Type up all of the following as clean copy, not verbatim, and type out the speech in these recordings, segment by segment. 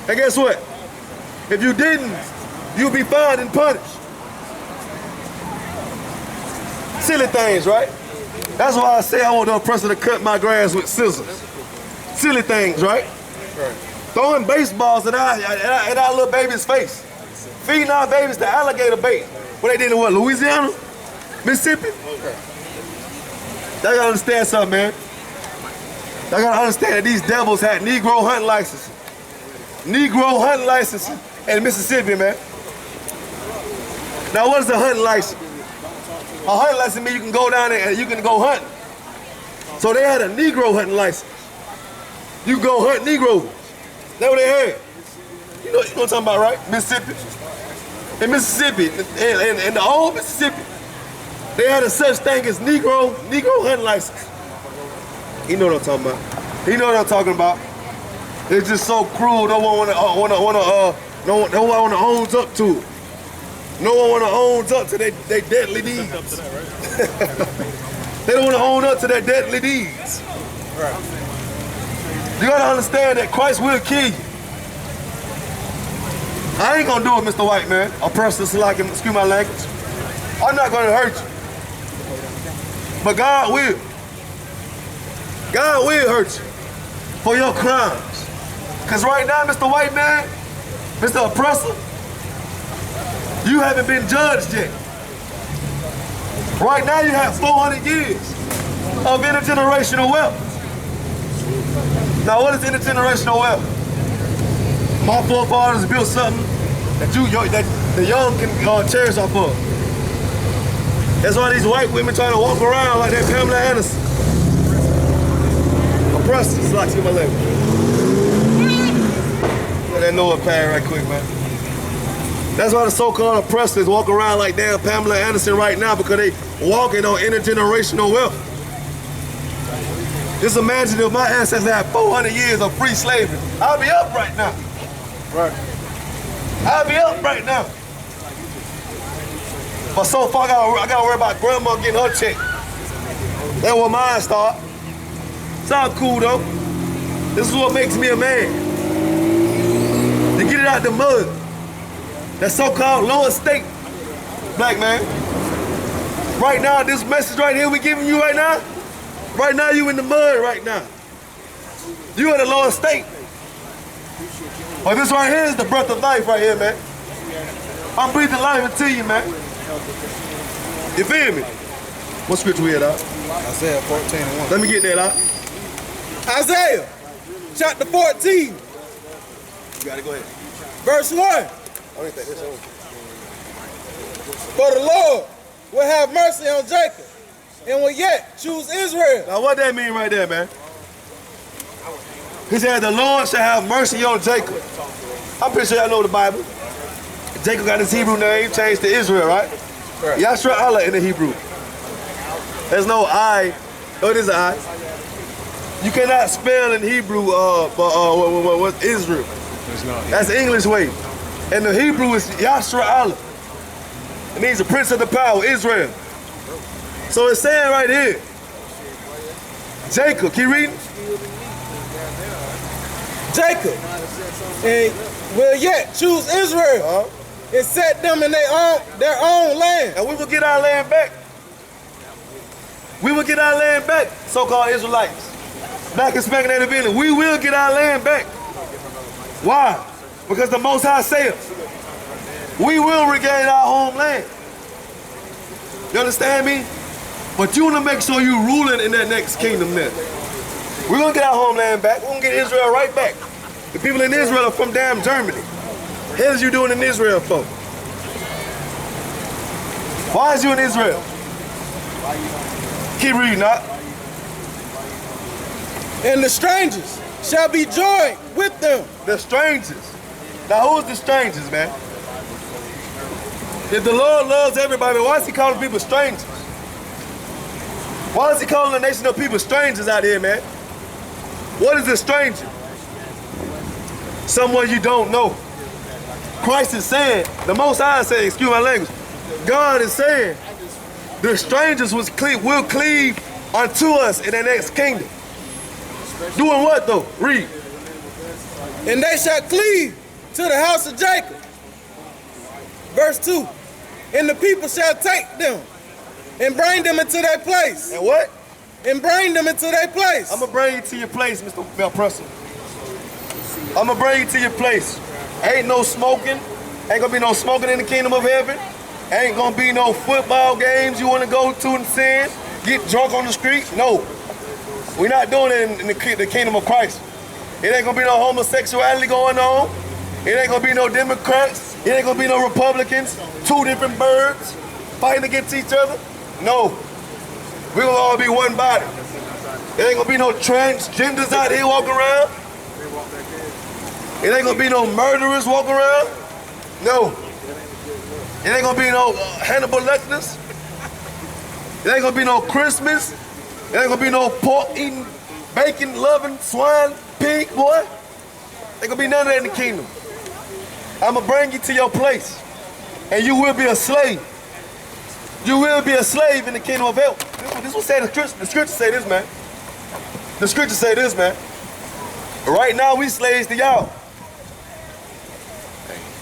And guess what? If you didn't, you'll be fined and punished. Silly things, right? That's why I say I want the oppressor to cut my grass with scissors. Silly things, right? Throwing baseballs at our little baby's face. Feeding our babies to alligator bait. What they did in what, Louisiana? Mississippi? Y'all gotta understand something, man. Y'all gotta understand that these devils had Negro hunting licenses. Negro hunting licenses in Mississippi, man. Now what is a hunting license? A hunting license means you can go down there and you can go hunting. So they had a Negro hunting license. You can go hunt Negroes. That's what they had. You know what I'm talking about, right? Mississippi. In Mississippi, in the old Mississippi, they had a such thing as Negro hunting license. You know what I'm talking about. You know what I'm talking about. It's just so cruel. No one wanna own up to it. No one wanna own up to their deadly deeds. They don't wanna own up to their deadly deeds. You gotta understand that Christ will kill you. I ain't gonna do it, Mr. White Man. Oppressor, like him, excuse my language. I'm not gonna hurt you. But God will. God will hurt you for your crimes. Because right now, Mr. White Man, Mr. Oppressor, you haven't been judged yet. Right now you have 400 years of intergenerational wealth. Now what is intergenerational wealth? My forefathers built something that the young can cherish off of. That's why these white women trying to walk around like they're Pamela Anderson. Oppressors, like my language. Let that Noah pad right quick, man. That's why the so-called oppressors walk around like damn Pamela Anderson right now, because they walking on intergenerational wealth. Just imagine if my ancestors had 400 years of free slavery. I'll be up right now. Right. I'll be up right now. But so far, I gotta worry about grandma getting her check. That's where mine start. Sound cool though. This is what makes me a man. To get it out the mud. That so-called low estate black man. Right now, this message right here we giving you right now you in the mud right now. You in the low estate. But this right here is the breath of life right here, man. I'm breathing life into you, man. You feel me? What scripture we at, Doc? Isaiah 14:1. Let me get that, Doc. Isaiah chapter 14. You got it, go ahead. Verse 1. I don't think this over. For the Lord will have mercy on Jacob and will yet choose Israel. Now what that mean right there, man? He said the Lord shall have mercy on Jacob. I'm pretty sure y'all know the Bible. Jacob got his Hebrew name changed to Israel, right? Right. YAHANNA in the Hebrew. There's no I. Oh, it is an I. You cannot spell in Hebrew what's Israel. That's the English way. And the Hebrew is YAHANNA. It means the prince of the power, Israel. So it's saying right here, Jacob, keep reading. Jacob and will yet choose Israel and set them in their own land. And we will get our land back. We will get our land back, so-called Israelites. Back in Spanking and Village, we will get our land back. Why? Because the Most High says, we will regain our homeland. You understand me? But you want to make sure you're ruling in that next kingdom then. We're going to get our homeland back. We're going to get Israel right back. The people in Israel are from damn Germany. What the hell is you doing in Israel for? Why is you in Israel? Keep reading, Doc. And the strangers shall be joined with them. The strangers. Now who's the strangers, man? If the Lord loves everybody, why is he calling people strangers? Why is he calling the nation of people strangers out here, man? What is a stranger? Someone you don't know. Christ is saying, the Most High is saying, excuse my language, God is saying, the strangers will cleave unto us in the next kingdom. Doing what though? Read. And they shall cleave to the house of Jacob. Verse 2. And the people shall take them and bring them into their place. And what? And bring them into their place. I'm going to bring you to your place, Mr. Melpresser. I'm going to bring you to your place. Ain't no smoking. Ain't going to be no smoking in the kingdom of heaven. Ain't going to be no football games you want to go to and sin. Get drunk on the street. No. We're not doing it in the kingdom of Christ. It ain't going to be no homosexuality going on. It ain't going to be no Democrats. It ain't going to be no Republicans. Two different birds fighting against each other. No. We're going to all be one body. There ain't going to be no transgenders out here walking around. It ain't going to be no murderers walking around. No. It ain't going to be no Hannibal Lecters. It ain't going to be no Christmas. It ain't going to be no pork-eating, bacon-loving, swine, pig, boy. Ain't going to be none of that in the kingdom. I'm going to bring you to your place, and you will be a slave. You will be a slave in the kingdom of hell. This will say the scripture say this, man. The scripture say this, man. Right now we slaves to y'all.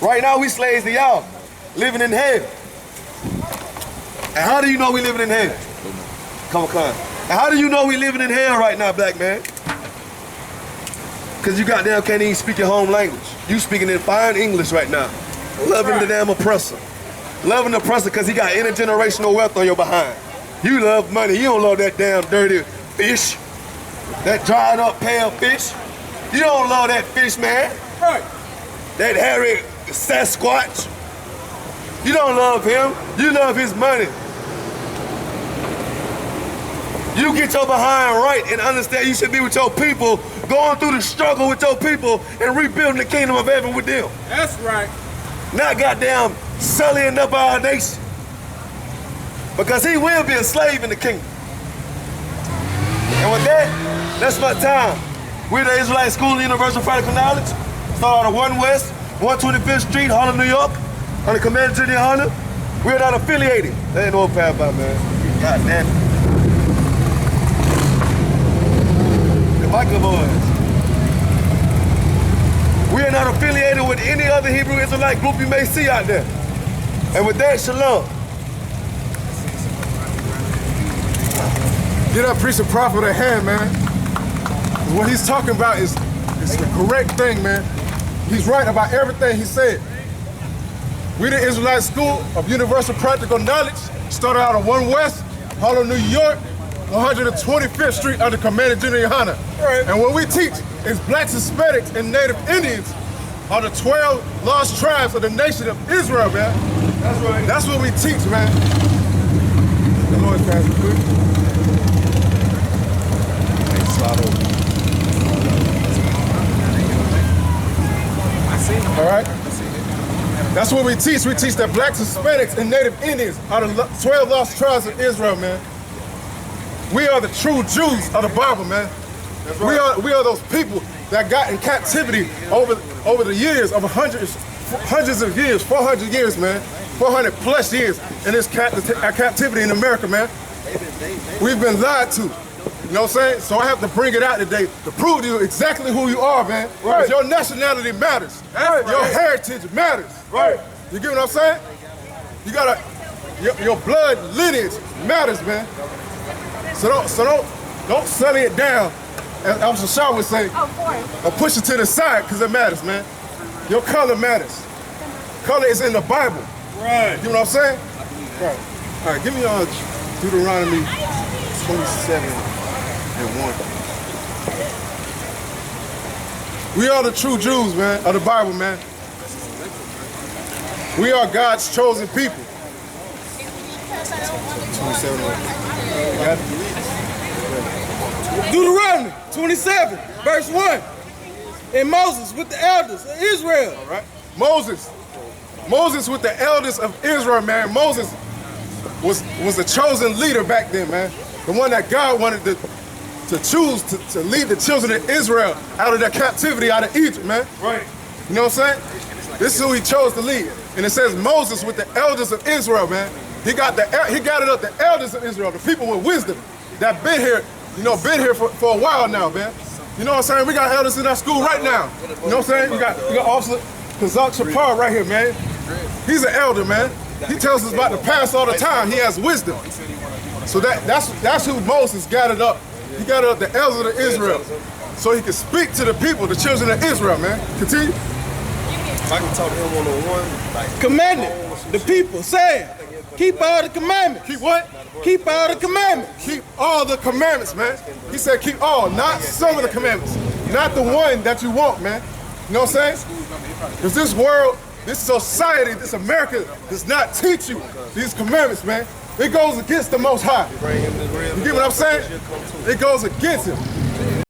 Right now we slaves to y'all, living in hell. And how do you know we living in hell? Come on. And how do you know we living in hell right now, black man? Because you goddamn can't even speak your home language. You speaking in fine English right now. Loving the damn oppressor. Loving the oppressor because he got intergenerational wealth on your behind. You love money. You don't love that damn dirty fish. That dried up pale fish. You don't love that fish, man. Right. That hairy Sasquatch. You don't love him. You love his money. You get your behind right and understand you should be with your people, going through the struggle with your people and rebuilding the kingdom of heaven with them. That's right. Not goddamn sullying up our nation. Because he will be a slave in the kingdom. And with that, that's my time. We're the Israelite School of Universal Practical Knowledge. Start out of 1 West, 125th Street, Harlem, New York. On the Commander Junior YAHANNA. We're not affiliated. That ain't no bad about, man. God damn it. The Michael boys. We are not affiliated with any other Hebrew Israelite group you may see out there. And with that, shalom. Get up, preach the prophet at hand, man. What he's talking about is the correct thing, man. He's right about everything he said. We the Israelite School of Universal Practical Knowledge started out of 1 West, Harlem, New York, 125th Street under Commander Junior YAHANNA. Right. And what we teach is blacks, Hispanics, and Native Indians are the 12 lost tribes of the nation of Israel, man. That's right. That's what we teach, man. The Lord's Pastor, please. All right? That's what we teach. We teach that blacks, Hispanics, and Native Indians are the 12 lost tribes of Israel, man. We are the true Jews of the Bible, man. That's right. We are those people that got in captivity over the years of hundreds of years, 400 years, man. 400 plus years in this captivity in America, man. We've been lied to. You know what I'm saying? So I have to bring it out today to prove to you exactly who you are, man. Right. Your nationality matters. Right. Your heritage matters. Right. You get what I'm saying? You gotta, your blood lineage matters, man. So don't sully it down, as Shah would say, or push it to the side, because it matters, man. Your color matters. Color is in the Bible. Right. You know what I'm saying? Right. All right, give me Deuteronomy 27. And 1. We are the true Jews, man, of the Bible, man. We are God's chosen people. 27. Deuteronomy 27, verse 1. And Moses with the elders of Israel. All right. Moses with the elders of Israel, man. Moses was a chosen leader back then, man. The one that God wanted to choose to lead the children of Israel out of their captivity, out of Egypt, man. Right. You know what I'm saying? This is who he chose to lead. And it says Moses with the elders of Israel, man. He gathered up the elders of Israel, the people with wisdom that been here for a while now, man. You know what I'm saying? We got elders in our school right now. You know what I'm saying? We got Officer Kazak Shapar right here, man. He's an elder, man. He tells us about the past all the time. He has wisdom. So that's who Moses gathered up. He gathered up the elders of Israel so he could speak to the people, the children of Israel, man. Continue. I can talk to him one-on-one. Commanded the people, saying, keep all the commandments. Keep what? Keep all the commandments. Keep all the commandments, man. He said keep all, not some of the commandments. Not the one that you want, man. You know what I'm saying? Because this world, this society, this America does not teach you these commandments, man. It goes against the Most High. You get what I'm saying? It goes against him.